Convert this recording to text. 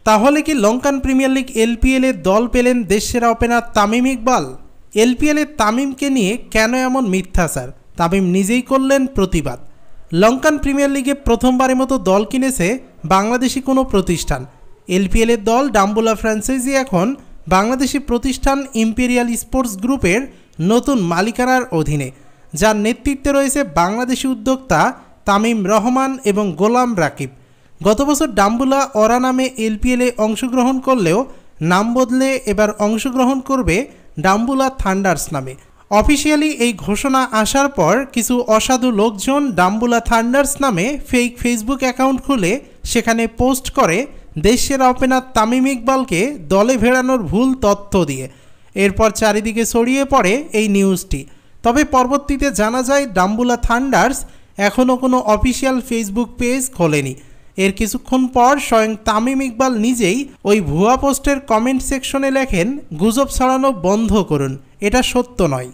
তাহলে কি Lankan premier league এলপিএলে দল পেলেন দেশসেরা ওপেনার তামিম ইকবাল? এলপিএলে তামিমকে নিয়ে কেন এমন মিথ্যাচার? তামিম নিজেই করলেন প্রতিবাদ। লঙ্কান প্রিমিয়ার লিগে প্রথমবারের মতো দল কিনেছে বাংলাদেশি কোনো প্রতিষ্ঠান। এলপিএলের দল ডাম্বুলা ফ্র্যাঞ্চাইজি এখন বাংলাদেশি প্রতিষ্ঠান ইম্পেরিয়াল স্পোর্টস গ্রুপের নতুন মালিকানার অধীনে, যার নেতৃত্বে রয়েছে বাংলাদেশি উদ্যোক্তা তামিম রহমান এবং গোলাম রাকিব। গত বছর ডাম্বুলা অরা নামে এলপিএলে অংশগ্রহণ করলেও নাম বদলে এবার অংশগ্রহণ করবে ডাম্বুলা থান্ডার্স নামে। অফিসিয়ালি এই ঘোষণা আসার পর কিছু অসাধু লোকজন ডাম্বুলা থান্ডার্স নামে ফেক ফেসবুক অ্যাকাউন্ট খুলে সেখানে পোস্ট করে দেশসেরা ওপেনার তামিম ইকবালকে দলে ভেড়ানোর ভুল তথ্য দিয়ে। এরপর চারিদিকে ছড়িয়ে পড়ে এই নিউজটি। তবে পরবর্তীতে জানা যায় ডাম্বুলা থান্ডার্স এখনও কোনো অফিসিয়াল ফেসবুক পেজ খোলেনি। এর কিছুক্ষণ পর স্বয়ং তামিম ইকবাল নিজেই ওই ভুয়া পোস্টের কমেন্ট সেকশনে লেখেন, গুজব ছড়ানো বন্ধ করুন, এটা সত্য নয়।